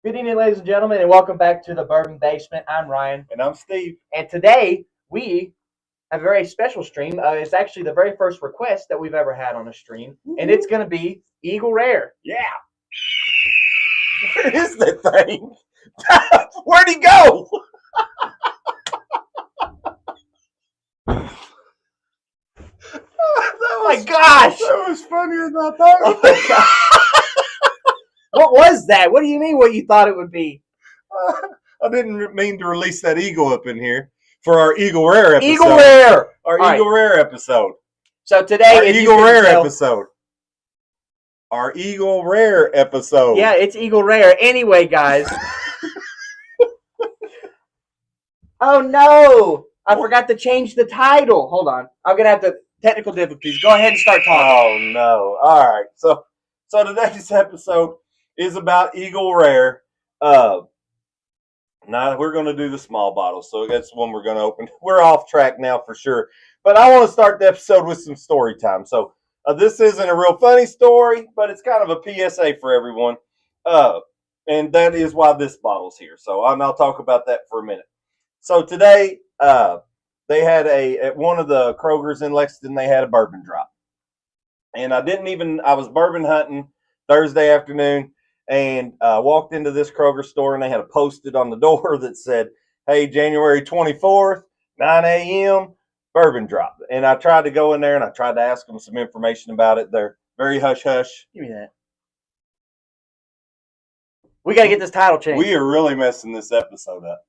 Good evening, ladies and gentlemen, and welcome back to the Bourbon Basement. I'm Ryan. And I'm Steve. And today we have a very special stream. It's actually the very first request that we've ever had on a stream, and it's going to be Eagle Rare. Yeah. Where is that thing? Where'd he go? Oh my gosh! That was funnier than I thought. Oh my gosh. What was that? What do you mean what you thought it would be? I didn't mean to release that eagle up in here for our Eagle Rare episode. Eagle Rare! Our All Eagle right. Rare episode. So today, Our if you Eagle couldn't Rare tell- episode. Our Eagle Rare episode. Yeah, it's Eagle Rare. Anyway, guys. Oh no! I forgot to change the title. Hold on. I'm going to have to... Technical difficulties. Go ahead and start talking. Oh no! All right, so today's episode is about Eagle Rare. Now we're going to do the small bottles, so that's one we're going to open. We're off track now for sure, but I want to start the episode with some story time. So this isn't a real funny story, but it's kind of a PSA for everyone, and that is why this bottle's here. So I'll talk about that for a minute. So today, they had at one of the Kroger's in Lexington, they had a bourbon drop. And I was bourbon hunting Thursday afternoon and walked into this Kroger store and they had a post-it on the door that said, hey, January 24th, 9 a.m., bourbon drop. And I tried to go in there and I tried to ask them some information about it. They're very hush-hush. Give me that. We got to get this title changed. We are really messing this episode up.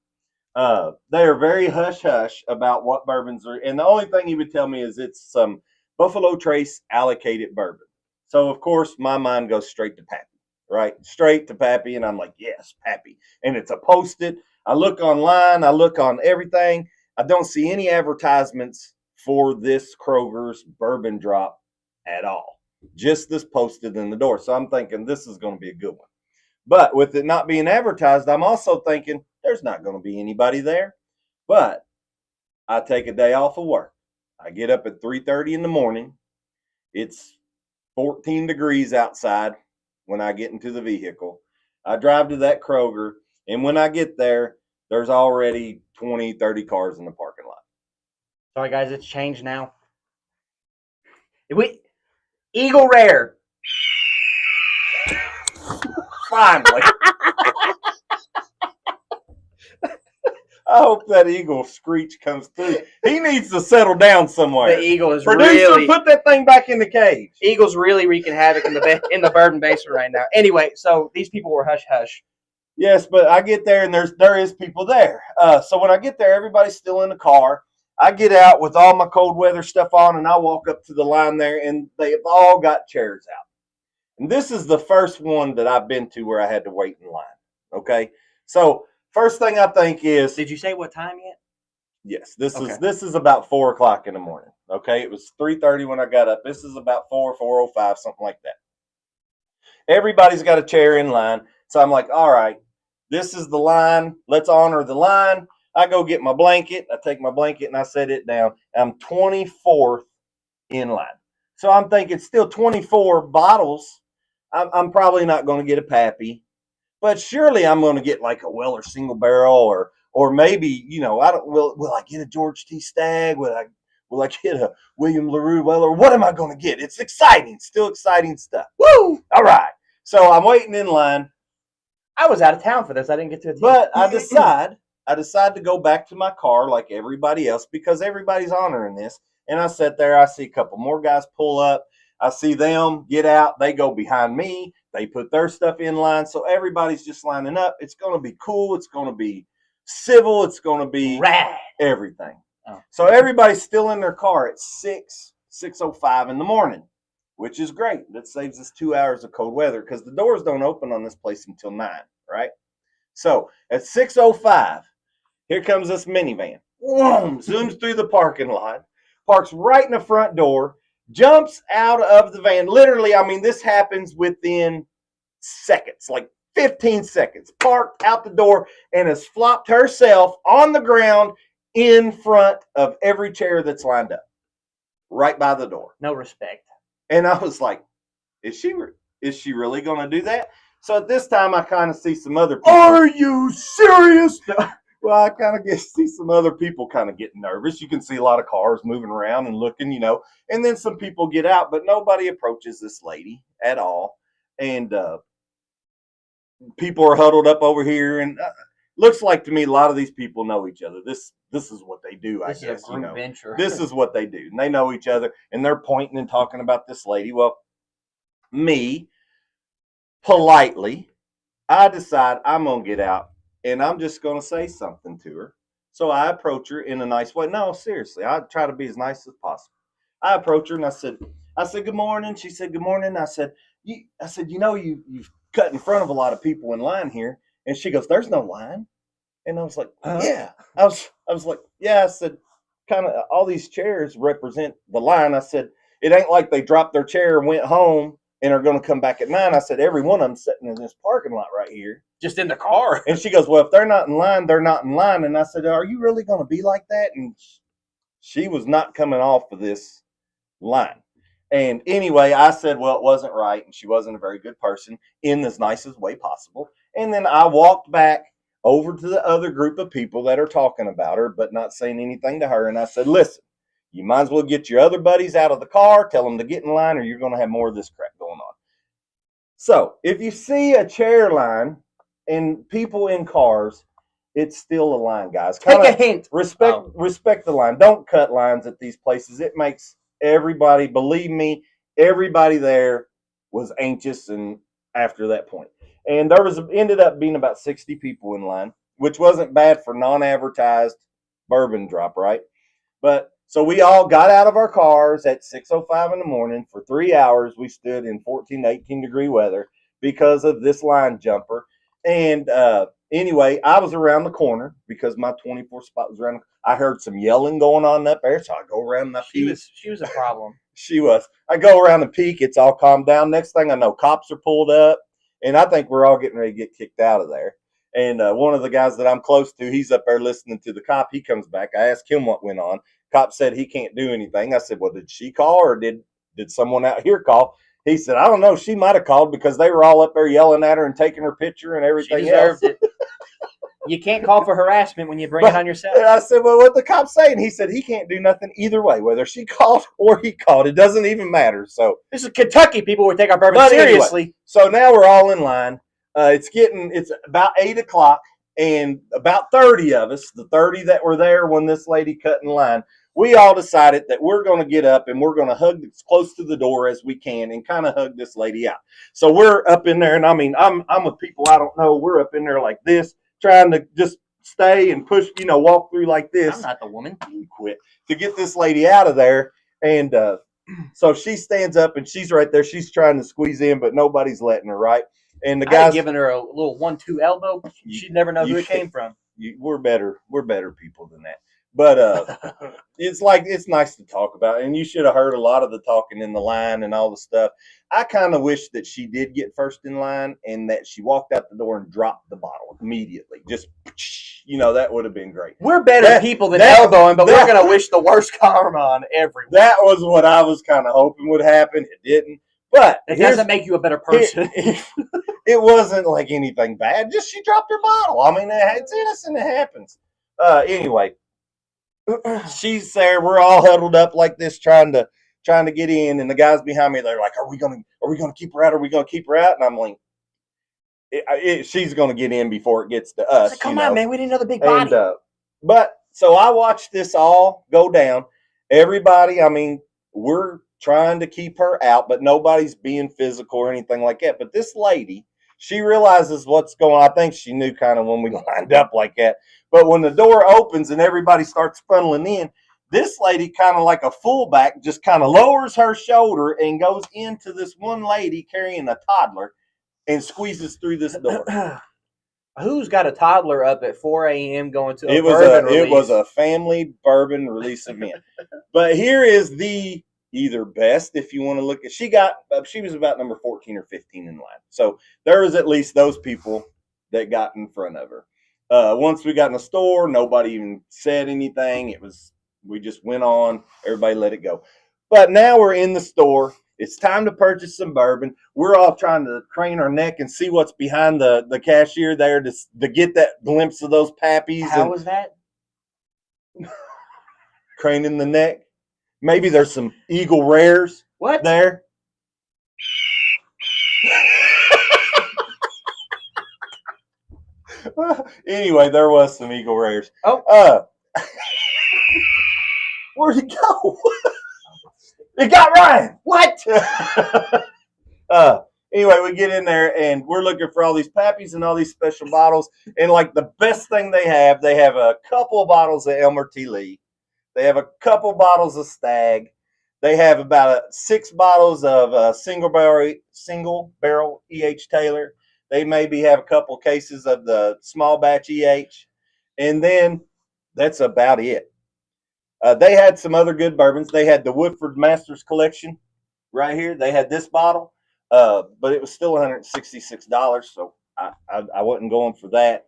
They are very hush-hush about what bourbons are. And the only thing he would tell me is it's some Buffalo Trace allocated bourbon. So, of course, my mind goes straight to Pappy, right? Straight to Pappy. And I'm like, yes, Pappy. And it's a post-it. I look online. I look on everything. I don't see any advertisements for this Kroger's bourbon drop at all. Just this post-it in the door. So I'm thinking this is going to be a good one. But with it not being advertised, I'm also thinking there's not going to be anybody there. But I take a day off of work. I get up at 3:30 in the morning. It's 14 degrees outside when I get into the vehicle. I drive to that Kroger, and when I get there, there's already 20, 30 cars in the parking lot. Sorry, guys, it's changed now. Eagle Rare. Finally. I hope that eagle screech comes through. He needs to settle down somewhere. The eagle is Producer, really... put that thing back in the cage. Eagle's really wreaking havoc in the bourbon basement right now. Anyway, so these people were hush-hush. Yes, but I get there and there is people there. So when I get there, everybody's still in the car. I get out with all my cold weather stuff on, and I walk up to the line there, and they've all got chairs out. And this is the first one that I've been to where I had to wait in line. Okay, so first thing I think is, did you say what time yet? Yes, this is about 4 o'clock in the morning. Okay, it was 3:30 when I got up. This is about 4:05, something like that. Everybody's got a chair in line, so I'm like, all right, this is the line. Let's honor the line. I go get my blanket. I take my blanket and I set it down. I'm 24th in line, so I'm thinking still 24 bottles. I'm probably not going to get a Pappy, but surely I'm going to get like a Weller single barrel or maybe, I don't. Will I get a George T. Stagg? Will I get a William LaRue Weller? What am I going to get? It's exciting, still exciting stuff. Woo! All right. So I'm waiting in line. I was out of town for this. I didn't get to it. But I decide to go back to my car like everybody else because everybody's honoring this. And I sit there. I see a couple more guys pull up. I see them get out. They go behind me. They put their stuff in line. So everybody's just lining up. It's going to be cool. It's going to be civil. It's going to be rad. Everything. Oh. So everybody's still in their car at 6:05 in the morning, which is great. That saves us 2 hours of cold weather because the doors don't open on this place until 9, right? So at 6:05, here comes this minivan. Whoom, zooms through the parking lot, parks right in the front door, jumps out of the van. Literally, I mean, this happens within seconds, like 15 seconds. Parked out the door and has flopped herself on the ground in front of every chair that's lined up, right by the door. No respect. And I was like, is she really going to do that? So at this time, I kind of see some other people. Are you serious? Well, I kind of see some other people kind of getting nervous. You can see a lot of cars moving around and looking, and then some people get out, but nobody approaches this lady at all. And people are huddled up over here, and looks like to me a lot of these people know each other. This is what they do, I guess. This is a group venture. This is what they do, and they know each other, and they're pointing and talking about this lady. Well, me, politely, I decide I'm gonna get out. And I'm just going to say something to her. So I approach her in a nice way. No, seriously, I try to be as nice as possible. I approach her and I said, good morning. She said, good morning. I said, you've cut in front of a lot of people in line here. And she goes, there's no line. And I was like, yeah. I was like, yeah. I said, kind of all these chairs represent the line. I said, it ain't like they dropped their chair and went home and are going to come back at 9. I said, every one of them sitting in this parking lot right here. Just in the car. And she goes, well, if they're not in line, they're not in line. And I said, are you really going to be like that? And she was not coming off of this line. And anyway, I said, well, it wasn't right. And she wasn't a very good person in the nicest way possible. And then I walked back over to the other group of people that are talking about her, but not saying anything to her. And I said, listen, you might as well get your other buddies out of the car, tell them to get in line, or you're going to have more of this crap going on. So if you see a chair line and people in cars, it's still a line, guys. Take a hint. Respect the line. Don't cut lines at these places. It makes everybody, believe me, everybody there was anxious and after that point. And there ended up being about 60 people in line, which wasn't bad for non-advertised bourbon drop, right? But so we all got out of our cars at 6:05 in the morning. For 3 hours, we stood in 14 to 18 degree weather because of this line jumper. And anyway, I was around the corner because my 24 spot was around. I heard some yelling going on up there, so I go around and I peek. She was a problem. She was. I go around and peek. It's all calmed down. Next thing I know, cops are pulled up, and I think we're all getting ready to get kicked out of there. And one of the guys that I'm close to, he's up there listening to the cop. He comes back. I asked him what went on. Cop said he can't do anything. I said, well, did she call or did someone out here call? He said, I don't know. She might have called because they were all up there yelling at her and taking her picture and everything. She deserved it. You can't call for harassment when you bring it on yourself. I said, well, what the cop saying? He said he can't do nothing either way, whether she called or he called. It doesn't even matter. So this is Kentucky. People would take our bourbon seriously. Anyway, so now we're all in line. It's about 8 o'clock, and about 30 of us, the 30 that were there when this lady cut in line, we all decided that we're going to get up and we're going to hug as close to the door as we can and kind of hug this lady out. So we're up in there, and I mean, I'm with people I don't know. We're up in there like this, trying to just stay and push, walk through like this. I'm not the woman. You quit to get this lady out of there. And so she stands up and she's right there. She's trying to squeeze in, but nobody's letting her, right? And the guy's giving her a little 1-2 elbow. She'd never know who it came from. We're better people than that. But it's nice to talk about, and you should have heard a lot of the talking in the line and all the stuff. I kind of wish that she did get first in line and that she walked out the door and dropped the bottle immediately. Just, that would have been great. We're better people than elbowing, but we're going to wish the worst karma on everyone. That was what I was kind of hoping would happen. It didn't. But it doesn't make you a better person. It wasn't like anything bad. Just she dropped her bottle. I mean, it's innocent. It happens. Anyway. She's there. We're all huddled up like this, trying to get in, and the guys behind me, they're like, "Are we gonna keep her out? Are we gonna keep her out?" And I'm like, "She's gonna get in before it gets to us." Come on, man, we need another big body. But so I watched this all go down. Everybody, I mean, we're trying to keep her out, but nobody's being physical or anything like that. But this lady, she realizes what's going on. I think she knew kind of when we lined up like that. But when the door opens and everybody starts funneling in, this lady, kind of like a fullback, just kind of lowers her shoulder and goes into this one lady carrying a toddler and squeezes through this door. Who's got a toddler up at 4 a.m. going to It was a family bourbon release event. But here is the either best, if you want to look at, she was about number 14 or 15 in line. So there was at least those people that got in front of her. Once we got in the store, nobody even said anything. We just went on. Everybody let it go. But now we're in the store. It's time to purchase some bourbon. We're all trying to crane our neck and see what's behind the cashier there to get that glimpse of those pappies. How was that? Craning the neck. Maybe there's some Eagle Rares there. Anyway, there was some Eagle Rares. Oh. Where'd it go? It got Ryan. What? Anyway, we get in there and we're looking for all these pappies and all these special bottles. And like the best thing they have a couple of bottles of Elmer T. Lee. They have a couple bottles of Stag. They have about 6 bottles of single barrel E.H. Taylor. They maybe have a couple cases of the small batch E.H. And then that's about it. They had some other good bourbons. They had the Woodford Masters Collection right here. They had this bottle, but it was still $166, so I wasn't going for that.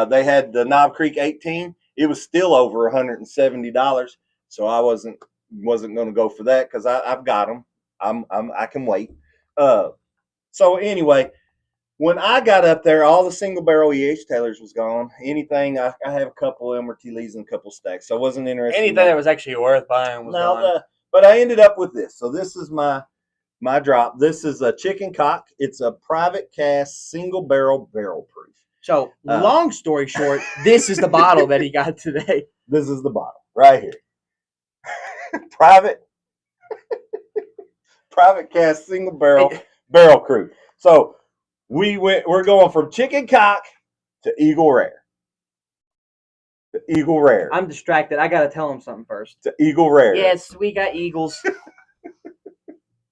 They had the Knob Creek 18. It was still over $170, so I wasn't going to go for that because I've got them. I can wait. So anyway, when I got up there, all the single barrel E.H. Taylors was gone. Anything, I have a couple Elmer T. Lees and a couple Stacks, so I wasn't interested. Anything that was actually worth buying was gone. But I ended up with this. So this is my drop. This is a Chicken Cock. It's a private cask single barrel proof. So long story short, this is the bottle that he got today. This is the bottle right here. Private cask single barrel proof. So we're going from Chicken Cock to Eagle Rare. To Eagle Rare. I'm distracted. I gotta tell him something first. To Eagle Rare. Yes, we got Eagles.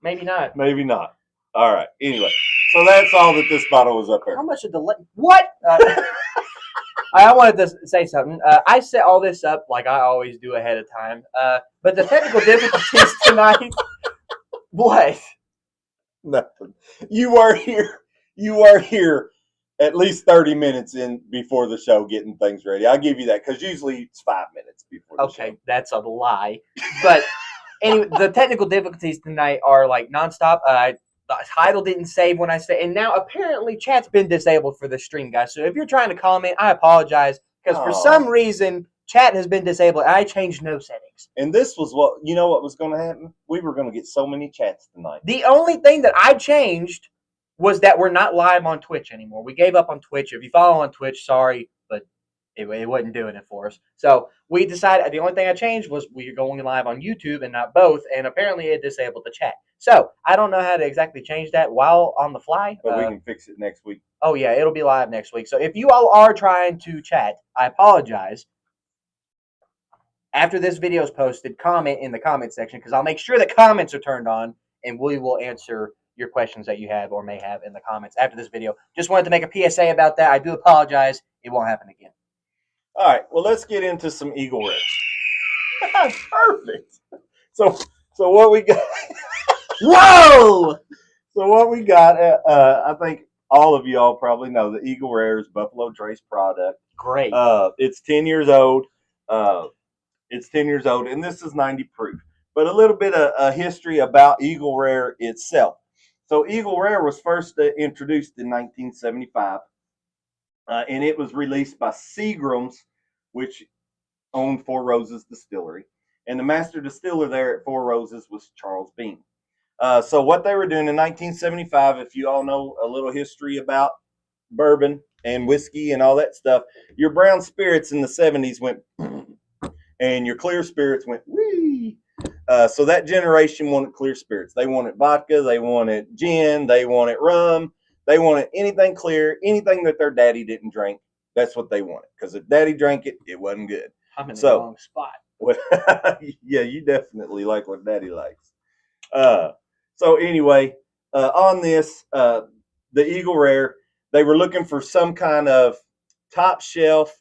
Maybe not. Maybe not. All right. Anyway, so that's all that this bottle was up there. How much of the what? I wanted to say something. I set all this up like I always do ahead of time. But the technical difficulties tonight. What? Nothing. You are here at least 30 minutes in before the show getting things ready. I'll give you that because usually it's 5 minutes before the show. Okay, that's a lie. But anyway, the technical difficulties tonight are like nonstop. The title didn't save when I said, and now apparently chat's been disabled for the stream, guys. So if you're trying to comment, I apologize because for some reason chat has been disabled. I changed no settings. And this was what was going to happen? We were going to get so many chats tonight. The only thing that I changed was that we're not live on Twitch anymore. We gave up on Twitch. If you follow on Twitch, sorry, but it wasn't doing it for us. So we decided the only thing I changed was we were going live on YouTube and not both, and apparently it disabled the chat. So I don't know how to exactly change that while on the fly. But we can fix it next week. Oh, yeah, it'll be live next week. So if you all are trying to chat, I apologize. After this video is posted, comment in the comment section because I'll make sure that comments are turned on, and we will answer your questions that you have or may have in the comments after this video. Just wanted to make a PSA about that. I do apologize. It won't happen again. All right. Well, let's get into some Eagle Rares. Perfect. So what we got? Whoa! So what we got? I think all of y'all probably know the Eagle Rare is Buffalo Trace product. Great. It's 10 years old. It's 10 years old, and this is 90 proof. But a little bit of history about Eagle Rare itself. So Eagle Rare was first introduced in 1975, and it was released by Seagram's, which owned Four Roses Distillery. And the master distiller there at Four Roses was Charles Bean. So what they were doing in 1975, if you all know a little history about bourbon and whiskey and all that stuff, your brown spirits in the 70s went, and your clear spirits went, wee. So that generation wanted clear spirits. They wanted vodka, they wanted gin, they wanted rum, they wanted anything clear, anything that their daddy didn't drink. That's what they wanted. Because if daddy drank it, it wasn't good. I'm in the wrong spot. Yeah, you definitely like what daddy likes. So anyway, on this, the Eagle Rare, they were looking for some kind of top shelf,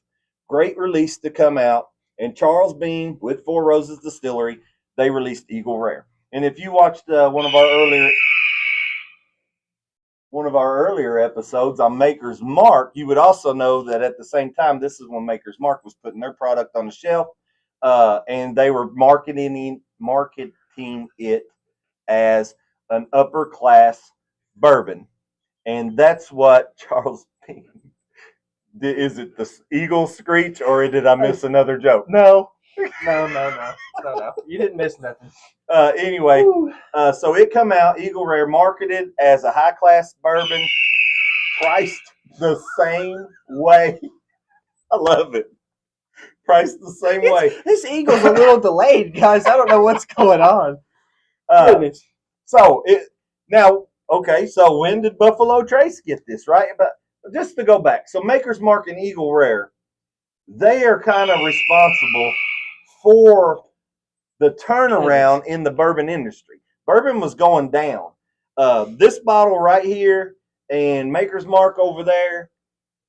great release to come out. And Charles Bean with Four Roses Distillery, they released Eagle Rare. And if you watched one of our earlier episodes on Maker's Mark, you would also know that at the same time, this is when Maker's Mark was putting their product on the shelf, and they were marketing it as an upper class bourbon, and that's what Charles Bean. Is it the eagle screech, or did I miss another joke? No. No. You didn't miss nothing. Anyway, so it come out Eagle Rare, marketed as a high class bourbon, priced the same way. I love it. Priced the same way. This eagle's a little delayed, guys. I don't know what's going on. Goodness. So so when did Buffalo Trace get this, right? But just to go back, so Maker's Mark and Eagle Rare, they are kind of responsible for the turnaround in the bourbon industry. Bourbon was going down. This bottle right here and Maker's Mark over there,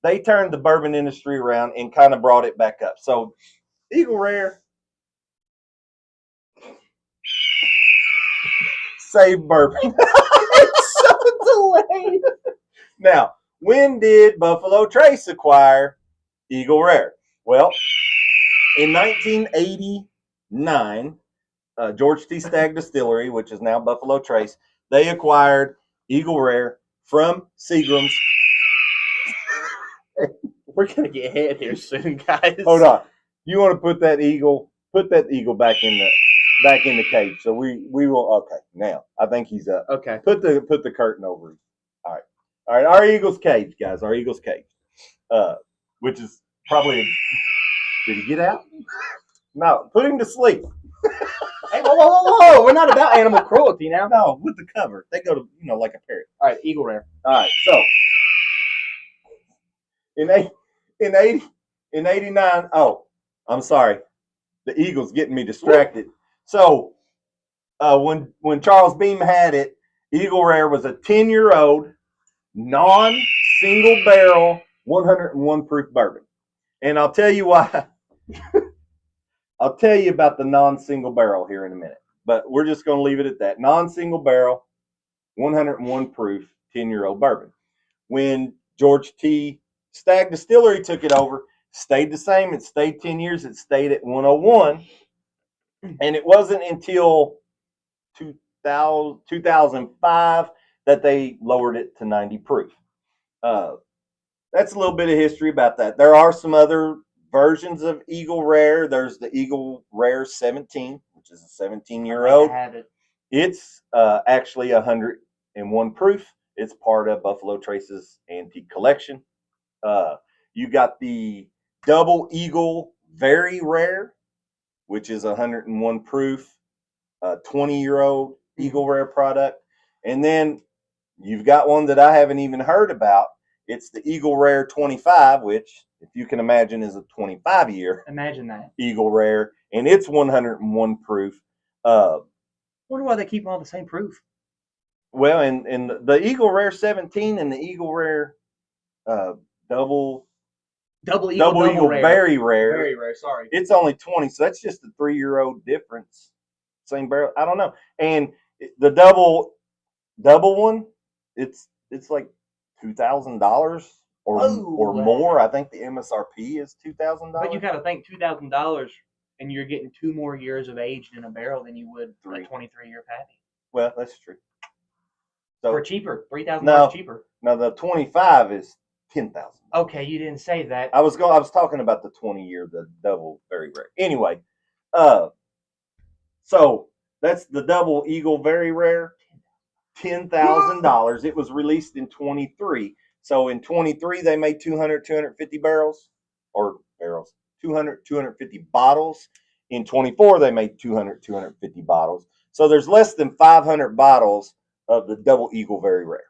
they turned the bourbon industry around and kind of brought it back up. So Eagle Rare saved bourbon. It's so delayed. Now, when did Buffalo Trace acquire Eagle Rare? Well, in 1989, George T. Stagg Distillery, which is now Buffalo Trace, they acquired Eagle Rare from Seagram's. We're gonna get hit here soon, guys. Hold on. You want to put that eagle back in the cage. So we will. Okay, now I think he's up. Okay. Put the curtain over him. All right. Our eagle's cage, guys. Our eagle's cage. Which is probably. Did he get out? No. Put him to sleep. Hey, whoa! We're not about animal cruelty now. No, with the cover. They go to like a parrot. All right, Eagle Rare. All right, so in 89. Oh, I'm sorry. The eagle's getting me distracted. So when Charles Beam had it, Eagle Rare was a 10-year-old non-single barrel 101 proof bourbon, and I'll tell you why. I'll tell you about the non-single barrel here in a minute, but we're just going to leave it at that. Non-single barrel, 101 proof, 10-year-old bourbon. When George T. Stagg Distillery took it over, stayed the same. It stayed 10 years. It stayed at 101. And it wasn't until 2005 that they lowered it to 90 proof. That's a little bit of history about that. There are some other versions of Eagle Rare. There's the Eagle Rare 17, which is a 17-year-old. It's actually 101 proof. It's part of Buffalo Trace's antique collection. You got the Double Eagle Very Rare, which is 101 proof, 20-year-old Eagle Rare product. And then you've got one that I haven't even heard about. It's the Eagle Rare 25, which, if you can imagine, is a 25-year. Imagine that. Eagle Rare, and it's 101 proof. Wonder why they keep all the same proof. Well, and the Eagle Rare 17 and the Eagle Rare Double Eagle Rare. Very Rare. Very rare, sorry. It's only 20, so that's just a 3-year-old difference. Same barrel. I don't know. And the double one, it's like $2,000 or more. I think the MSRP is $2,000. But you got to think $2,000, and you're getting 2 more years of age in a barrel than you would a 23-year patty. Well, that's true. So for cheaper, $3,000 cheaper. No, the 25 is $10,000. Okay, you didn't say that. I was talking about the 20-year, the double very rare. Anyway, so that's the Double Eagle Very Rare, $10,000. It was released in 23. So in 23 they made 250 barrels, 250 bottles. In 24 they made 250 bottles. So there's less than 500 bottles of the Double Eagle Very Rare.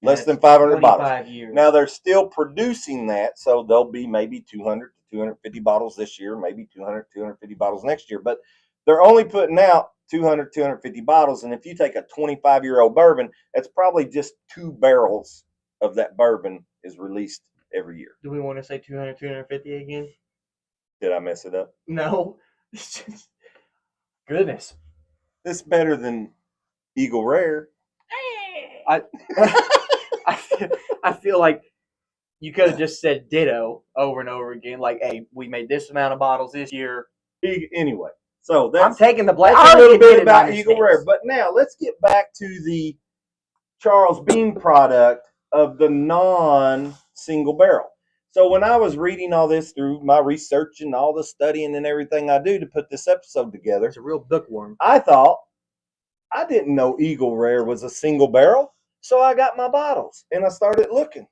Less than 500 bottles. Years. Now they're still producing that, so there'll be maybe 200 to 250 bottles this year, maybe 200 250 bottles next year. But they're only putting out 200 250 bottles, and if you take a 25-year-old bourbon, that's probably just 2 barrels of that bourbon is released every year. Do we want to say 200 250 again? Did I mess it up? No. Goodness. It's better than Eagle Rare. I feel like you could have just said ditto over and over again. Like, hey, we made this amount of bottles this year. Anyway, So I'm that's taking the blame. a I little already bit admitted my about Eagle Rare. mistakes. But now let's get back to the Charles Bean product of the non-single barrel. So when I was reading all this through my research and all the studying and everything I do to put this episode together, It's a real bookworm. I thought, I didn't know Eagle Rare was a single barrel. So I got my bottles and I started looking.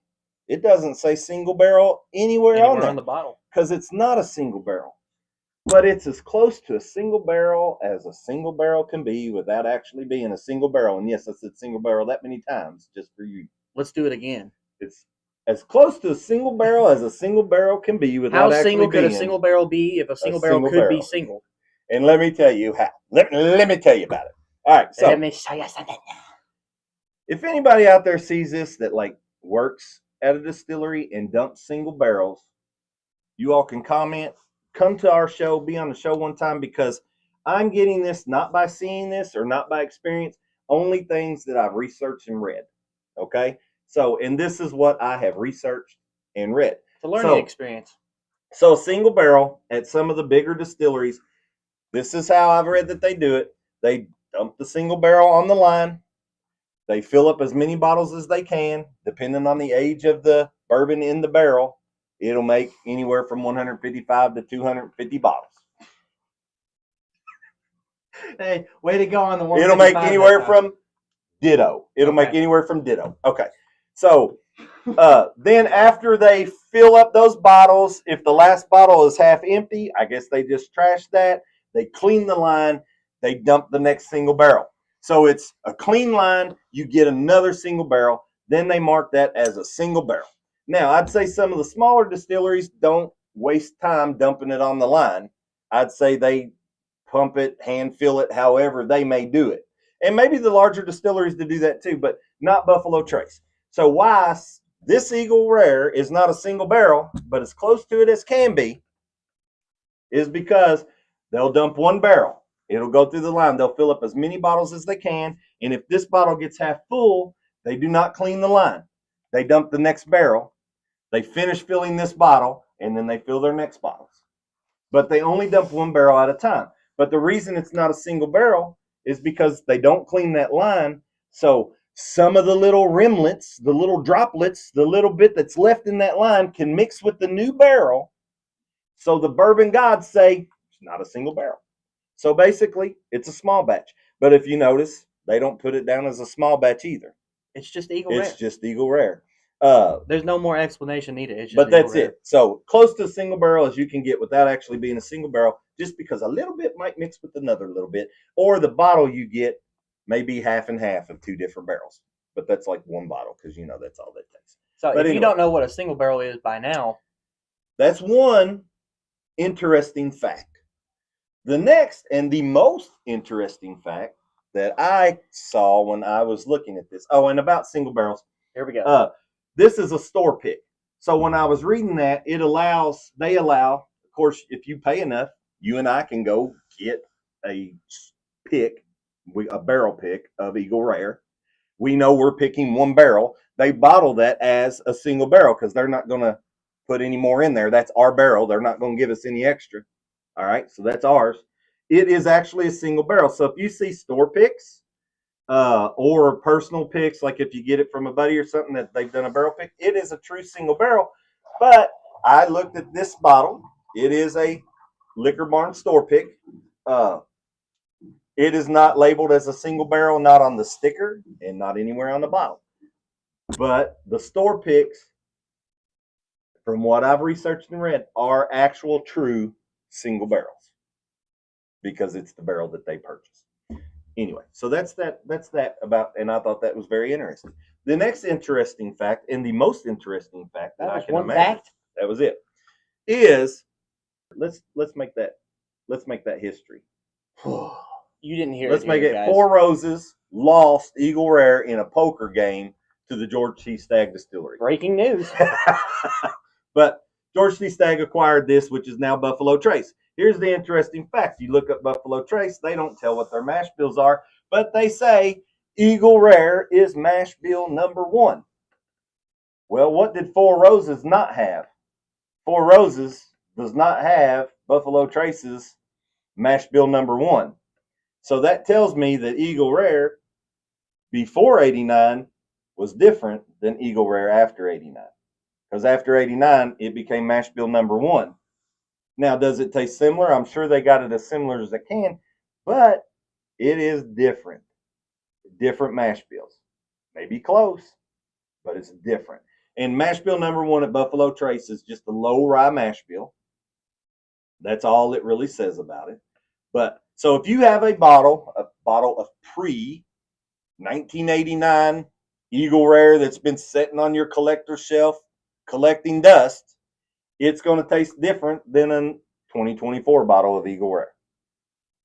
It doesn't say single barrel anywhere on there on the bottle. because it's not a single barrel. But it's as close to a single barrel as a single barrel can be without actually being a single barrel. And yes, I said single barrel that many times just for you. Let's do it again. It's as close to a single barrel as a single barrel can be without How actually single could being a single barrel be if a single barrel single could be barrel. single? And let me tell you how. Let me tell you about it. All right, so Let me show you something. if anybody out there sees this that like works at a distillery and dumps single barrels, you all can comment, come to our show, be on the show one time, because I'm getting this not by seeing this or not by experience, only things that I've researched and read. Okay? So, and this is what I have researched and read. It's a learning experience. So, single barrel at some of the bigger distilleries, this is how I've read that they do it. They dump the single barrel on the line. They fill up as many bottles as they can, depending on the age of the bourbon in the barrel. It'll make anywhere from 155 to 250 bottles. Hey, way to go on the one. It'll make anywhere from ditto. It'll make anywhere from ditto. Okay. So then after they fill up those bottles, if the last bottle is half empty, I guess they just trash that. They clean the line. They dump the next single barrel. So it's a clean line. You get another single barrel. Then they mark that as a single barrel. Now, I'd say some of the smaller distilleries don't waste time dumping it on the line. I'd say they pump it, hand fill it, however they may do it. And maybe the larger distilleries to do that too, but not Buffalo Trace. So why this Eagle Rare is not a single barrel, but as close to it as can be, is because they'll dump one barrel. It'll go through the line. They'll fill up as many bottles as they can. And if this bottle gets half full, they do not clean the line. They dump the next barrel. They finish filling this bottle, and then they fill their next bottles. But they only dump one barrel at a time. But the reason it's not a single barrel is because they don't clean that line. So some of the little remnants, the little droplets, the little bit that's left in that line can mix with the new barrel. So the bourbon gods say it's not a single barrel. So basically, it's a small batch. But if you notice, they don't put it down as a small batch either. It's just Eagle Rare. It's just Eagle Rare. There's no more explanation needed. It's just but that's Eagle Rare. it. So close to a single barrel as you can get without actually being a single barrel, just because a little bit might mix with another little bit. Or the bottle you get may be half and half of two different barrels. But that's like one bottle because, you know, that's all that takes. So if you don't know what a single barrel is by now, that's one interesting fact. The next and the most interesting fact that I saw when I was looking at this. Oh, and about single barrels. Here we go. This is a store pick. So when I was reading that, they allow, of course, if you pay enough, you and I can go get a barrel pick of Eagle Rare. We know we're picking one barrel. They bottle that as a single barrel because they're not going to put any more in there. That's our barrel. They're not going to give us any extra. All right, so that's ours. It is actually a single barrel. So if you see store picks or personal picks, like if you get it from a buddy or something that they've done a barrel pick, it is a true single barrel. But I looked at this bottle. It is a Liquor Barn store pick. It is not labeled as a single barrel, not on the sticker and not anywhere on the bottle. But the store picks, from what I've researched and read, are actual true single barrels because it's the barrel that they purchased. Anyway, so that's that about, and I thought that was very interesting. The next interesting fact, and the most interesting fact that I can imagine, that was it, is let's make that history. You didn't hear Let's it. make it guys. Four Roses lost Eagle Rare in a poker game to the George T. Stagg Distillery. Breaking news. But George T. Stagg acquired this, which is now Buffalo Trace. Here's the interesting fact. You look up Buffalo Trace, they don't tell what their mash bills are, but they say Eagle Rare is mash bill number 1. Well, what did Four Roses not have? Four Roses does not have Buffalo Trace's mash bill number 1. So that tells me that Eagle Rare before 89 was different than Eagle Rare after 89. Because after 89, it became mash bill number 1. Now, does it taste similar? I'm sure they got it as similar as they can, but it is different. Different mash bills. Maybe close, but it's different. And mash bill number 1 at Buffalo Trace is just a low rye mash bill. That's all it really says about it. But so if you have a bottle of pre 1989 Eagle Rare that's been sitting on your collector's shelf collecting dust, it's going to taste different than a 2024 bottle of Eagle Rare.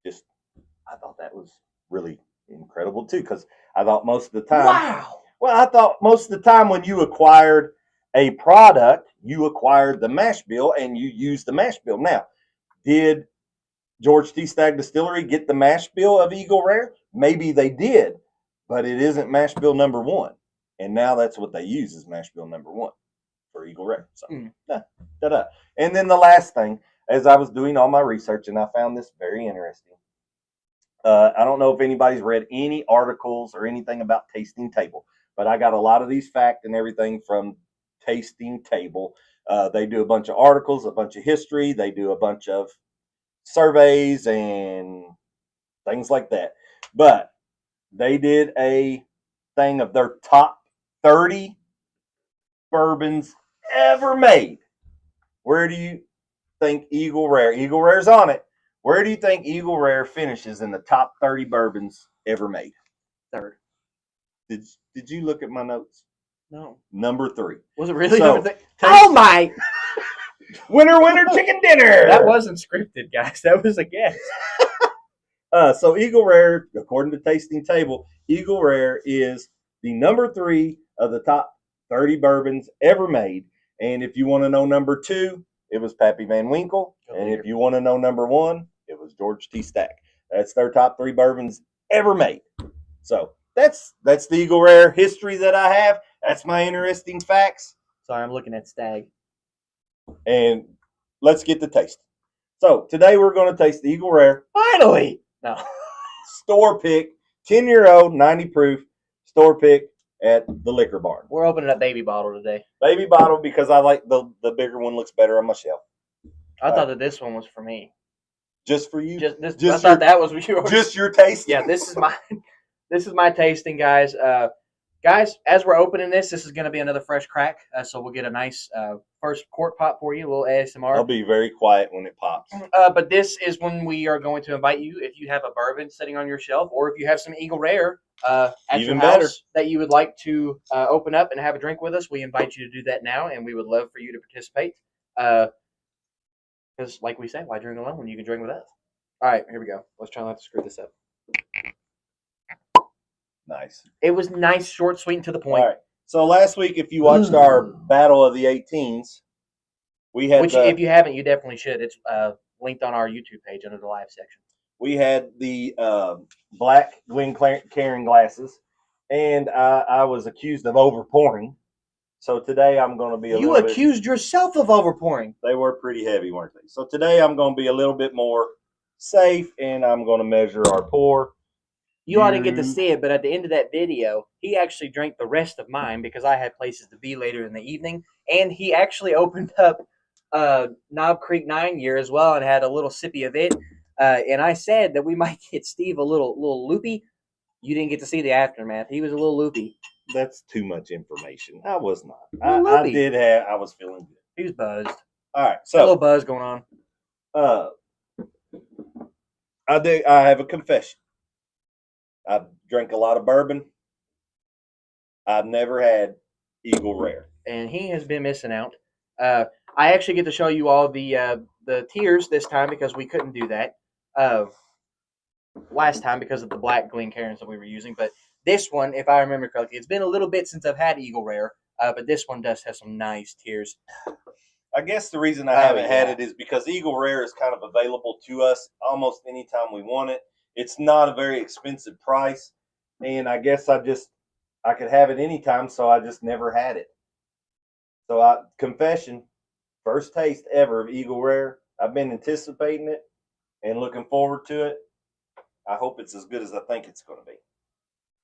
Just, I thought that was really incredible too, because I thought most of the time, Wow. Well, I thought most of the time when you acquired a product, you acquired the mash bill and you used the mash bill. Now, did George T. Stagg Distillery get the mash bill of Eagle Rare? Maybe they did, but it isn't mash bill number 1. And now that's what they use is mash bill number 1 for Eagle Rare. So, da-da. And then the last thing, as I was doing all my research, and I found this very interesting. I don't know if anybody's read any articles or anything about Tasting Table, but I got a lot of these facts and everything from Tasting Table. They do a bunch of articles, a bunch of history. They do a bunch of surveys and things like that. But they did a thing of their top 30 bourbons ever made. Where do you think Eagle Rare? Eagle Rare's on it. Where do you think Eagle Rare finishes in the top 30 bourbons ever made? Third. Did you look at my notes? No. Number 3. Was it really So, number 3? Oh my! Winner, winner, chicken dinner! That wasn't scripted, guys. That was a guess. So Eagle Rare, according to Tasting Table, Eagle Rare is the number 3 of the top 30 bourbons ever made. And if you want to know number 2, it was Pappy Van Winkle. And if you want to know number 1, it was George T. Stagg. That's their top 3 bourbons ever made. So that's the Eagle Rare history that I have. That's my interesting facts. Sorry, I'm looking at Stagg. And let's get to taste. So today we're going to taste the Eagle Rare. Finally! No. Store pick, 10-year-old, 90 proof, store pick at the liquor barn. We're opening a baby bottle today. Baby bottle because I like the bigger one looks better on my shelf. I thought that this one was for me. Just for you? I thought that was yours. Just your taste? Yeah, this is my tasting, guys. Guys, as we're opening this is going to be another fresh crack. So we'll get a nice first cork pop for you, a little ASMR. I'll be very quiet when it pops. But this is when we are going to invite you, if you have a bourbon sitting on your shelf, or if you have some Eagle Rare at Even your house better. that you would like to open up and have a drink with us, we invite you to do that now, and we would love for you to participate. Because, like we say, why drink alone when you can drink with us? All right, here we go. Let's try not to screw this up. Nice. It was nice, short, sweet, and to the point. All right. So last week, if you watched our Battle of the 18s, we had if you haven't, you definitely should. It's linked on our YouTube page under the live section. We had the black Glencairn glasses, and I was accused of overpouring. So today I'm going to be You accused yourself of overpouring. They were pretty heavy, weren't they? So today I'm going to be a little bit more safe, and I'm going to measure our pour. You ought to get to see it, but at the end of that video, he actually drank the rest of mine because I had places to be later in the evening, and he actually opened up Knob Creek 9-year as well and had a little sippy of it. And I said that we might get Steve a little loopy. You didn't get to see the aftermath. He was a little loopy. That's too much information. I was not. I was feeling good. He was buzzed. All right, so a little buzz going on. I have a confession. I've drank a lot of bourbon. I've never had Eagle Rare, and he has been missing out. I actually get to show you all the tiers this time because we couldn't do that last time because of the black Glencairns that we were using. But this one, if I remember correctly, it's been a little bit since I've had Eagle Rare, but this one does have some nice tiers. I guess the reason I haven't had it is because Eagle Rare is kind of available to us almost anytime we want it. It's not a very expensive price, and I guess I could have it anytime, so I just never had it. So confession, first taste ever of Eagle Rare. I've been anticipating it, and looking forward to it. I hope it's as good as I think it's going to be.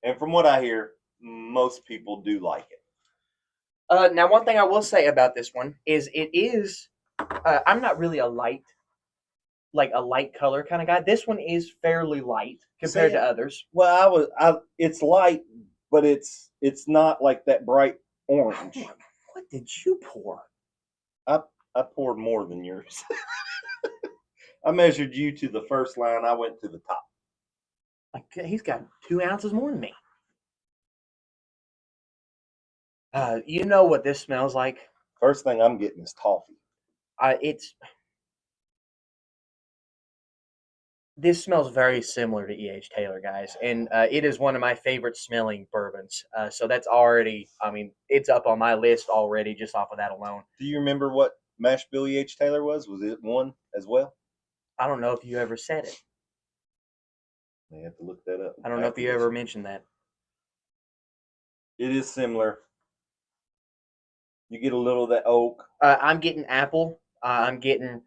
And from what I hear, most people do like it. Now, one thing I will say about this one is it is. I'm not really a light color kind of guy. This one is fairly light compared to others. Well, it's light, but it's not like that bright orange. What did you pour? I poured more than yours. I measured you to the first line. I went to the top. He's got 2 ounces more than me. You know what this smells like? First thing I'm getting is toffee. This smells very similar to E.H. Taylor, guys, and it is one of my favorite smelling bourbons. So that's already, I mean, it's up on my list already just off of that alone. Do you remember what mash bill E.H. Taylor was? Was it one as well? I don't know if you ever said it. I have to look that up. I don't know if you ever mentioned that. It is similar. You get a little of that oak. I'm getting apple. I'm getting.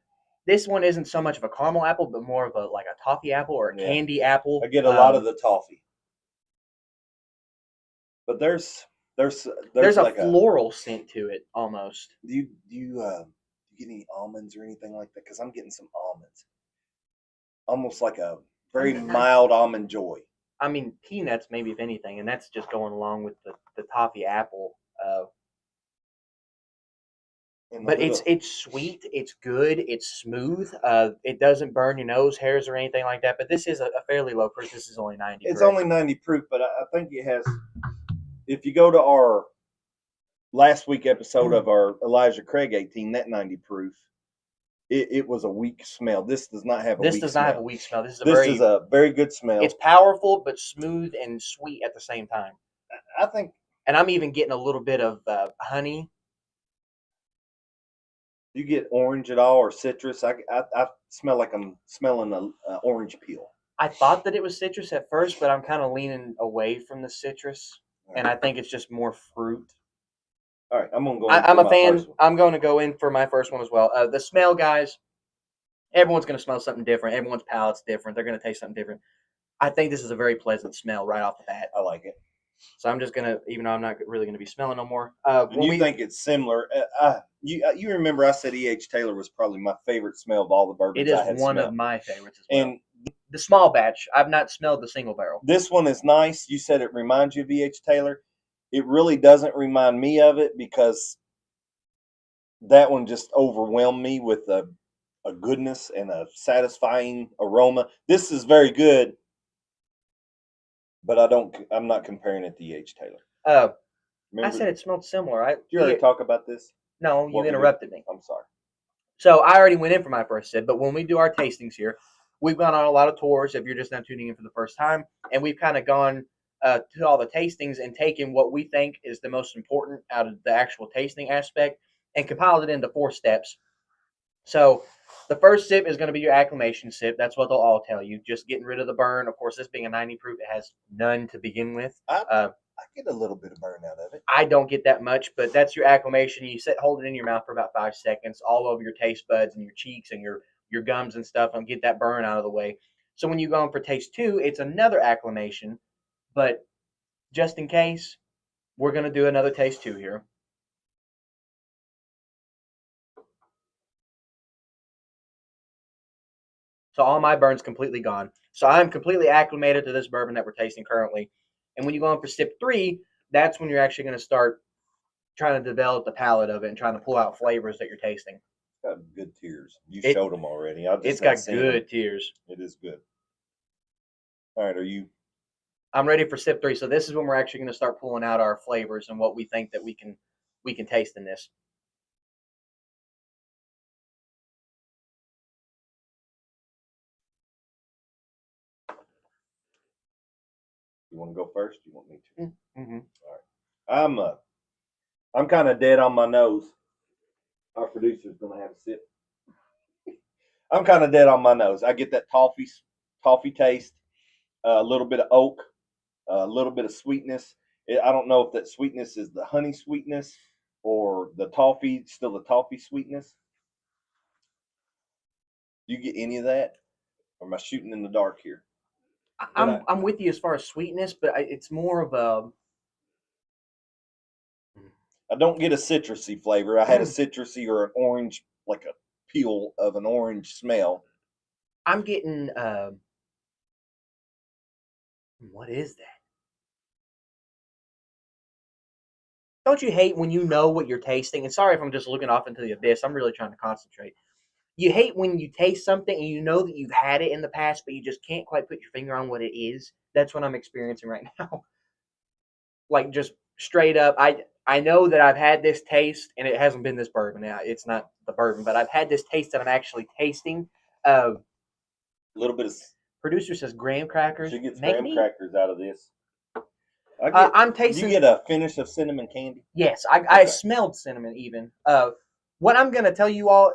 This one isn't so much of a caramel apple, but more of a toffee apple or a candy apple. I get a lot of the toffee. But there's a floral scent to it almost. Do you get any almonds or anything like that? Because I'm getting some almonds. Almost like a very mild almond joy. I mean, peanuts maybe, if anything, and that's just going along with the toffee apple. But it's sweet, it's good, it's smooth. It doesn't burn your nose hairs or anything like that. But this is a fairly low proof. This is only 90. It's only 90 proof, but I think it has. If you go to our last week episode of our Elijah Craig 18, that 90 proof, it was a weak smell. This does not have a weak smell. This does not have a weak smell. This is a very good smell. It's powerful but smooth and sweet at the same time. I think, and I'm even getting a little bit of honey. You get orange at all or citrus? I smell like I'm smelling an orange peel. I thought that it was citrus at first, but I'm kind of leaning away from the citrus, and I think it's just more fruit. All right, I'm gonna go. I'm a fan. I'm going to go in for my first one as well. The smell, guys. Everyone's going to smell something different. Everyone's palate's different. They're going to taste something different. I think this is a very pleasant smell right off the bat. I like it. So I'm just gonna, even though I'm not really gonna be smelling no more. You think it's similar? You remember I said E.H. Taylor was probably my favorite smell of all the bourbons. It is one smelled. of my favorites as well. And the small batch, I've not smelled the single barrel. This one is nice. You said it reminds you of E.H. Taylor. It really doesn't remind me of it because that one just overwhelmed me with a goodness and a satisfying aroma. This is very good. But I'm not comparing it to E.H. Taylor. I said it smelled similar. Did you already talk about this? No, you interrupted me. I'm sorry. So I already went in for my first sip, but when we do our tastings here, we've gone on a lot of tours if you're just now tuning in for the first time, and we've kind of gone to all the tastings and taken what we think is the most important out of the actual tasting aspect and compiled it into 4 steps. So the first sip is going to be your acclimation sip. That's what they'll all tell you. Just getting rid of the burn. Of course, this being a 90 proof, it has none to begin with. I get a little bit of burn out of it. I don't get that much, but that's your acclimation. You hold it in your mouth for about 5 seconds, all over your taste buds and your cheeks and your gums and stuff, and get that burn out of the way. So when you go in for taste 2, it's another acclimation. But just in case, we're going to do another taste 2 here. So all my burn's completely gone. So I'm completely acclimated to this bourbon that we're tasting currently. And when you go in for sip 3, that's when you're actually going to start trying to develop the palate of it and trying to pull out flavors that you're tasting. It's got good tears. You showed them already. It's got good tears. It is good. All right, are you? I'm ready for sip 3. So this is when we're actually going to start pulling out our flavors and what we think that we can taste in this. You want to go first? You want me to? Mm-hmm. All right. I'm kind of dead on my nose. Our producer's gonna have a sip. I'm kind of dead on my nose. I get that toffee taste, a little bit of oak, a little bit of sweetness. I don't know if that sweetness is the honey sweetness or the toffee, still the toffee sweetness. Do you get any of that? Or am I shooting in the dark here? I'm with you as far as sweetness, but it's more of a. I don't get a citrusy flavor. I had a citrusy or an orange, like a peel of an orange smell. I'm getting. What is that? Don't you hate when you know what you're tasting? And sorry if I'm just looking off into the abyss. I'm really trying to concentrate. You hate when you taste something and you know that you've had it in the past, but you just can't quite put your finger on what it is. That's what I'm experiencing right now. Like just straight up, I know that I've had this taste, and it hasn't been this bourbon. Now it's not the bourbon, but I've had this taste that I'm actually tasting. A little bit of. Producer says graham crackers. She gets graham crackers out of this. I'm tasting. You get a finish of cinnamon candy. Yes, I smelled cinnamon even. What I'm gonna tell you all,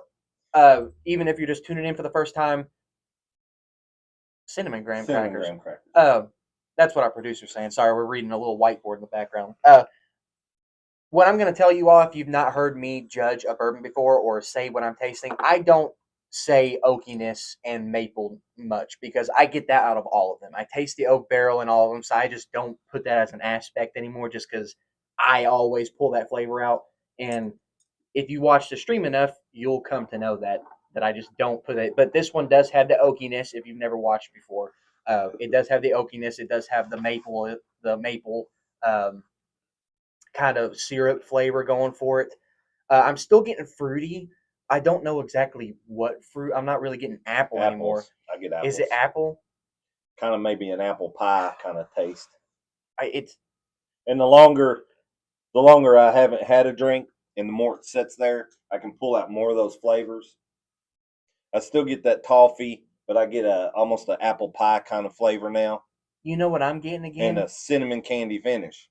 even if you're just tuning in for the first time, cinnamon graham crackers. That's what our producer's saying. Sorry, we're reading a little whiteboard in the background. What I'm going to tell you all, if you've not heard me judge a bourbon before or say what I'm tasting, I don't say oakiness and maple much because I get that out of all of them. I taste the oak barrel in all of them, so I just don't put that as an aspect anymore just because I always pull that flavor out. And if you watch the stream enough, you'll come to know that I just don't put it. But this one does have the oakiness if you've never watched before. It does have the oakiness. It does have the maple kind of syrup flavor going for it. I'm still getting fruity. I don't know exactly what fruit. I'm not really getting apple anymore. I get apples. Is it apple? Kind of maybe an apple pie kind of taste. And the longer I haven't had a drink, and the more it sits there, I can pull out more of those flavors. I still get that toffee, but I get almost an apple pie kind of flavor now. You know what I'm getting again? And a cinnamon candy finish.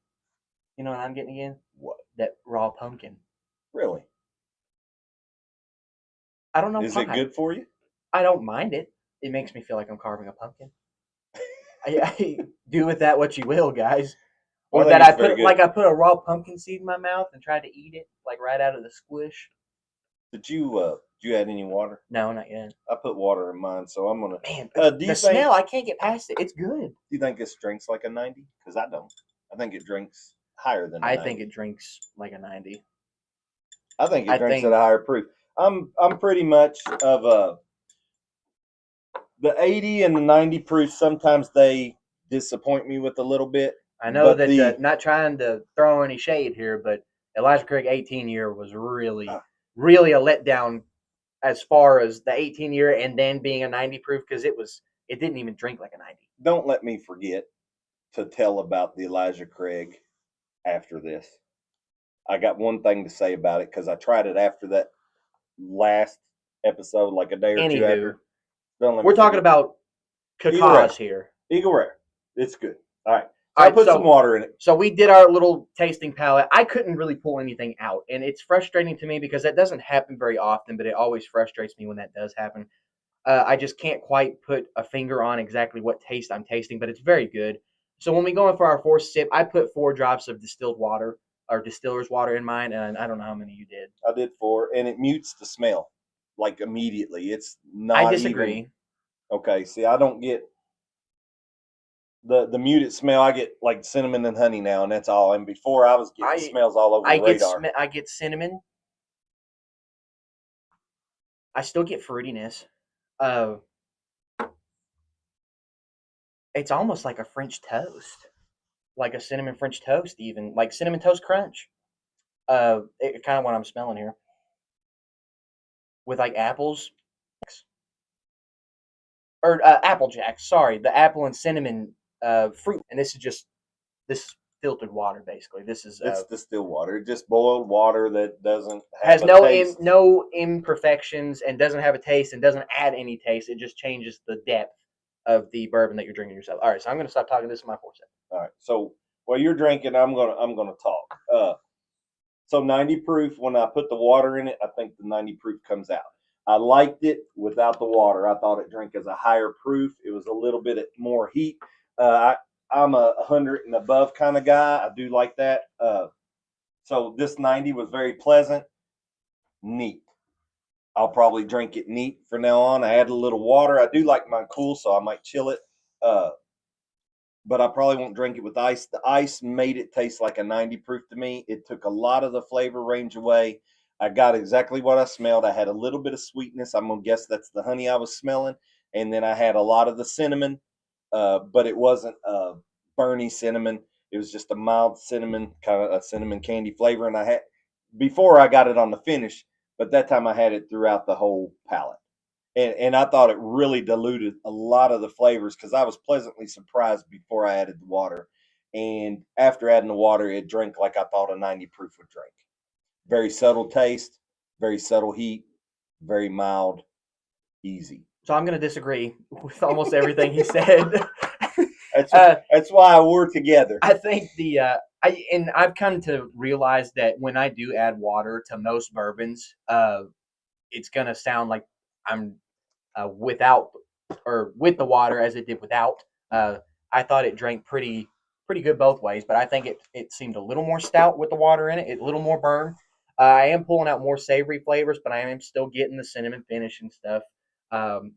You know what I'm getting again? What? That raw pumpkin. Really? I don't know. Is it good for you? I don't mind it. It makes me feel like I'm carving a pumpkin. I do with that what you will, guys. Or that I put a raw pumpkin seed in my mouth and tried to eat it like right out of the squish. Did you add any water? No, not yet. I put water in mine, so I'm gonna. Man, the smell, I can't get past it. It's good. Do you think this drinks like a 90? Because I don't. I think it drinks higher than. I think it drinks like a 90. I think it drinks at a higher proof. I'm pretty much of the 80 and the 90 proof. Sometimes they disappoint me with a little bit. I know that not trying to throw any shade here, but Elijah Craig 18 year was really a letdown as far as the 18 year and then being a 90 proof because it didn't even drink like a 90. Don't let me forget to tell about the Elijah Craig after this. I got one thing to say about it because I tried it after that last episode, like a day or two after. We're talking about cacao here. Eagle Rare. It's good. All right. I put some water in it. So we did our little tasting palette. I couldn't really pull anything out, and it's frustrating to me because that doesn't happen very often, but it always frustrates me when that does happen. I just can't quite put a finger on exactly what taste I'm tasting, but it's very good. So when we go in for our fourth sip, I put 4 drops of distilled water or distiller's water in mine, and I don't know how many you did. I did 4, and it mutes the smell like immediately. It's not. I disagree. Okay, see, I don't get the muted smell. I get like cinnamon and honey now, and that's all. And before I was getting smells all over the radar. I get cinnamon. I still get fruitiness. It's almost like a French toast, like a cinnamon French toast, even like cinnamon toast crunch. It's kind of what I'm smelling here, with like apples or Apple Jacks. Sorry, the apple and cinnamon fruit, and this is filtered water basically. It's distilled water, just boiled water that doesn't has no imperfections and doesn't have a taste and doesn't add any taste. It just changes the depth of the bourbon that you're drinking yourself. All right, so I'm going to stop talking. This is my 4 cents. All right, so while you're drinking, I'm gonna talk. So 90 proof. When I put the water in it, I think the 90 proof comes out. I liked it without the water. I thought it drank as a higher proof. It was a little bit more heat. I'm a 100 and above kind of guy. I do like that. So this 90 was very pleasant, neat. I'll probably drink it neat from now on. I add a little water. I do like mine cool, so I might chill it. But I probably won't drink it with ice. The ice made it taste like a 90 proof to me. It took a lot of the flavor range away. I got exactly what I smelled. I had a little bit of sweetness. I'm going to guess that's the honey I was smelling. And then I had a lot of the cinnamon, but it wasn't burny cinnamon. It was just a mild cinnamon, kind of a cinnamon candy flavor. And I had, before I got it on the finish, but that time I had it throughout the whole palate. And I thought it really diluted a lot of the flavors because I was pleasantly surprised before I added the water. And after adding the water, it drank like I thought a 90 proof would drink. Very subtle taste, very subtle heat, very mild, easy. So I'm going to disagree with almost everything he said. That's why we're together. I think I've come to realize that when I do add water to most bourbons, it's going to sound like I'm without or with the water as it did without. I thought it drank pretty good both ways, but I think it seemed a little more stout with the water in it, a little more burn. I am pulling out more savory flavors, but I am still getting the cinnamon finish and stuff.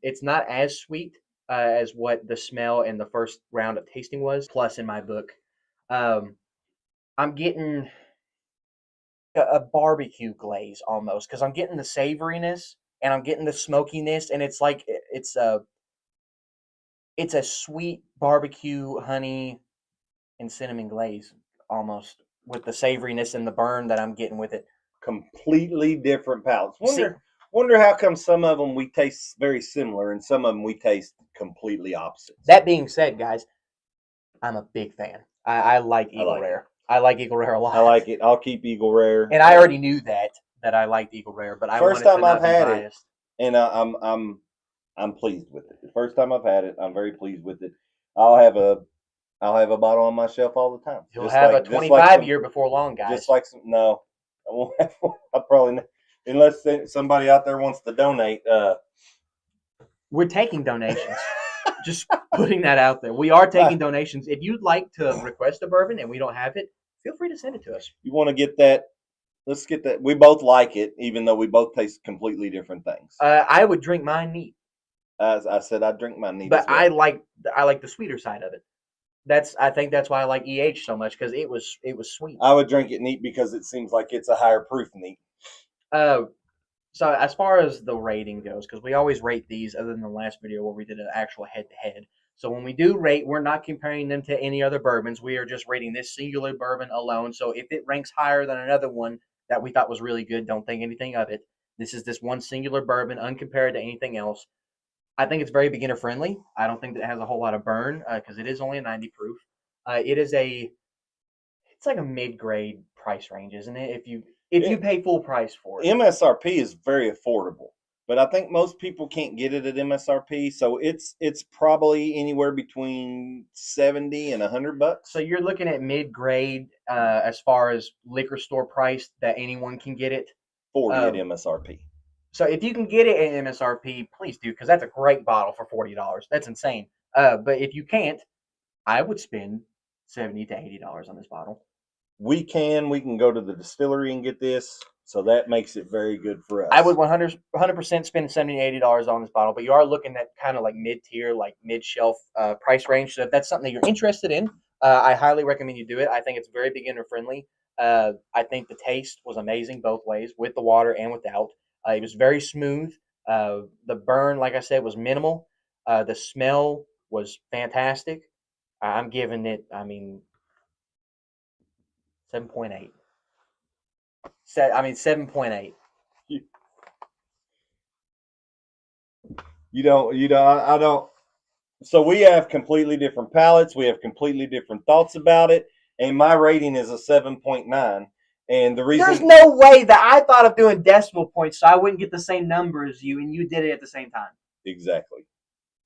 It's not as sweet as what the smell and the first round of tasting was. Plus, in my book, I'm getting a barbecue glaze almost because I'm getting the savoriness and I'm getting the smokiness, and it's like it's a sweet barbecue honey and cinnamon glaze almost with the savoriness and the burn that I'm getting with it. Completely different palates. Wonder how come some of them we taste very similar and some of them we taste completely opposite. That being said, guys, I'm a big fan. I like Eagle Rare. I like Eagle Rare a lot. I like it. I'll keep Eagle Rare. And I already knew that I liked Eagle Rare, but I first wanted time to not I've be had biased. it, and I'm pleased with it. The first time I've had it, I'm very pleased with it. I'll have a bottle on my shelf all the time. You'll have a 25 year before long, guys. Just like no, I won't have. I probably not, unless somebody out there wants to donate. We're taking donations. Just putting that out there. We are taking donations. If you'd like to request a bourbon and we don't have it, feel free to send it to us. You want to get that? Let's get that. We both like it, even though we both taste completely different things. I would drink mine neat. As I said, I'd drink mine neat. But well. I like the sweeter side of it. I think that's why I like EH so much because it was sweet. I would drink it neat because it seems like it's a higher proof neat. So as far as the rating goes, because we always rate these, other than the last video where we did an actual head-to-head. So when we do rate, we're not comparing them to any other bourbons. We are just rating this singular bourbon alone. So if it ranks higher than another one that we thought was really good, don't think anything of it. This is this one singular bourbon, uncompared to anything else. I think it's very beginner-friendly. I don't think that it has a whole lot of burn because it is only a 90 proof. It's like a mid-grade price range, isn't it? If you pay full price for it. MSRP is very affordable, but I think most people can't get it at MSRP, so it's probably anywhere between $70 and $100. So you're looking at mid-grade as far as liquor store price that anyone can get it. $40 at MSRP. So if you can get it at MSRP, please do, because that's a great bottle for $40. That's insane. But if you can't, I would spend $70 to $80 on this bottle. We can go to the distillery and get this, so that makes it very good for us. I would 100% spend $70 to $80 on this bottle, but you are looking at kind of like mid-tier, like mid-shelf price range. So if that's something that you're interested in, I highly recommend you do it. I think it's very beginner-friendly. I think the taste was amazing both ways, with the water and without. It was very smooth. The burn, like I said, was minimal. The smell was fantastic. I'm giving it, 7.8. 7.8. I don't. So we have completely different palates. We have completely different thoughts about it. And my rating is a 7.9. And the reason there's no way that I thought of doing decimal points so I wouldn't get the same number as you, and you did it at the same time. Exactly.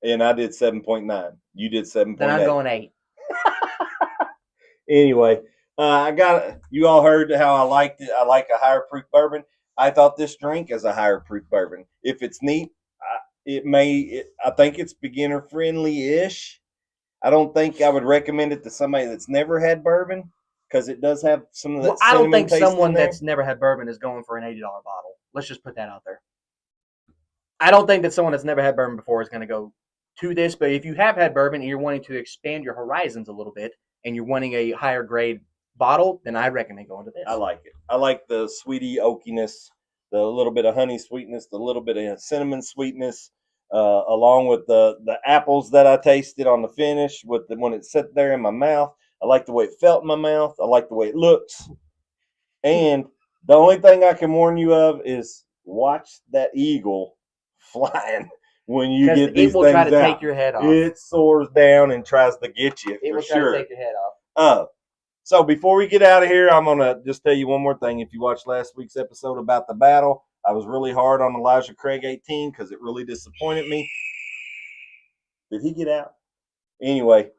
And I did 7.9. You did 7.8. Then I'm going 8. Anyway. You all heard how I liked it. I like a higher proof bourbon. I thought this drink is a higher proof bourbon. If it's neat, I think it's beginner friendly-ish. I don't think I would recommend it to somebody that's never had bourbon because it does have some of that. I don't think someone that's never had bourbon is going for an $80 bottle. Let's just put that out there. I don't think that someone that's never had bourbon before is going to go to this. But if you have had bourbon and you're wanting to expand your horizons a little bit and you're wanting a higher grade bottle, then I recommend going to this. I like it. I like the sweetie oakiness, the little bit of honey sweetness, the little bit of cinnamon sweetness, along with the apples that I tasted on the finish with when it sat there in my mouth. I like the way it felt in my mouth. I like the way it looks. And the only thing I can warn you of is watch that eagle flying when you get these it will things try to out. take your head off. It soars down and tries to get you. It for will sure. try to take your head off. So before we get out of here, I'm gonna just tell you one more thing. If you watched last week's episode about the battle, I was really hard on Elijah Craig 18 because it really disappointed me. Did he get out? Anyway,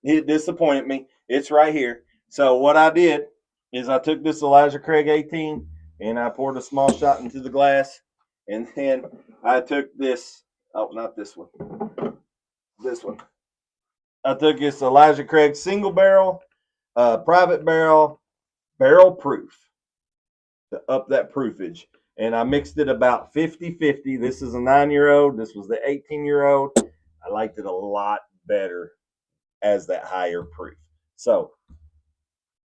it disappointed me. It's right here. So what I did is I took this Elijah Craig 18 and I poured a small shot into the glass, and then I took this. Oh, not this one. This one. I took this Elijah Craig single barrel, private barrel, barrel proof to up that proofage. And I mixed it about 50-50. This is a 9-year-old. This was the 18-year-old. I liked it a lot better as that higher proof. So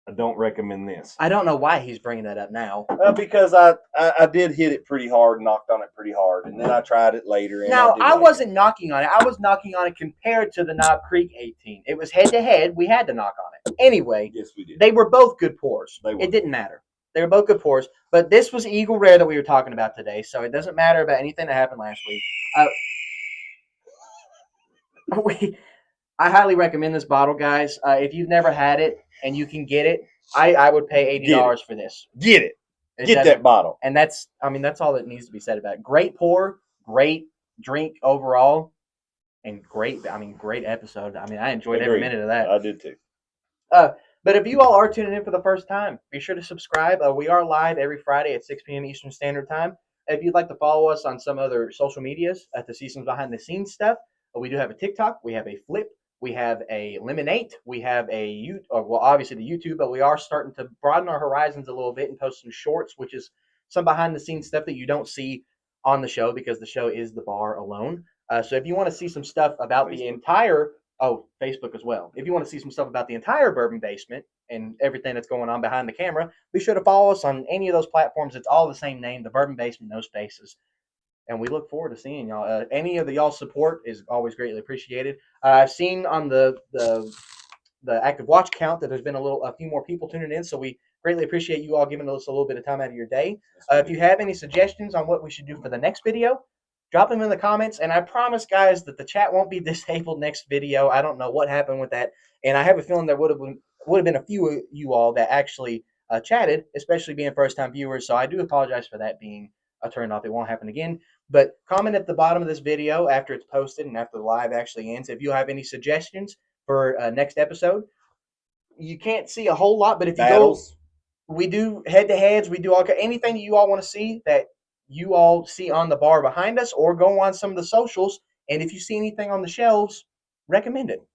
I don't recommend this. I don't know why he's bringing that up now. Because I did hit it pretty hard, knocked on it pretty hard, and then I tried it later. And now, I wasn't knocking on it. I was knocking on it compared to the Knob Creek 18. It was head-to-head. We had to knock on it. Anyway, yes, we did. They were both good pours. They were. It didn't matter. They were both good pours. But this was Eagle Rare that we were talking about today, so it doesn't matter about anything that happened last week. I highly recommend this bottle, guys. If you've never had it and you can get it, I would pay $80 for this. Get it. Get that bottle. And that's all that needs to be said about it. Great pour, great drink overall, and great episode. I enjoyed every minute of that. I did too. But if you all are tuning in for the first time, be sure to subscribe. We are live every Friday at 6 p.m. Eastern Standard Time. If you'd like to follow us on some other social medias to see some behind-the-scenes stuff, we do have a TikTok. We have a Flip. We have a Lemonade. We have obviously the YouTube, but we are starting to broaden our horizons a little bit and post some shorts, which is some behind-the-scenes stuff that you don't see on the show because the show is The Bar Alone. So if you want to see some stuff about the entire Facebook as well. If you want to see some stuff about the entire Bourbon Basement and everything that's going on behind the camera, be sure to follow us on any of those platforms. It's all the same name, The Bourbon Basement, no spaces. And we look forward to seeing y'all. Any of y'all's support is always greatly appreciated. I've seen on the active watch count that there's been a few more people tuning in, so we greatly appreciate you all giving us a little bit of time out of your day. If you have any suggestions on what we should do for the next video, drop them in the comments, and I promise, guys, that the chat won't be disabled next video. I don't know what happened with that, and I have a feeling there would have been a few of you all that actually chatted, especially being first-time viewers, so I do apologize for that being a turn off. It won't happen again, but comment at the bottom of this video after it's posted and after the live actually ends if you have any suggestions for next episode. You can't see a whole lot, but if you go, we do head-to-heads, we do anything that you all want to see that you all see on the bar behind us, or go on some of the socials, and if you see anything on the shelves, recommend it.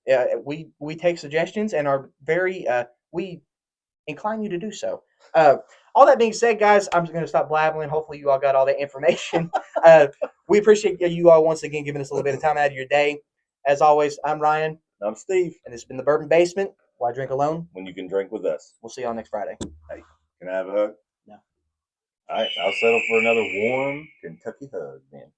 We take suggestions and are very we incline you to do so. All that being said, guys, I'm just going to stop blabbling. Hopefully you all got all that information. We appreciate you all once again giving us a little bit of time out of your day. As always, I'm Ryan. I'm Steve. And it's been the Bourbon Basement. Why drink alone when you can drink with us? We'll see y'all next Friday. Hey, can I have a hug? No. All right, I'll settle for another warm Kentucky hug then.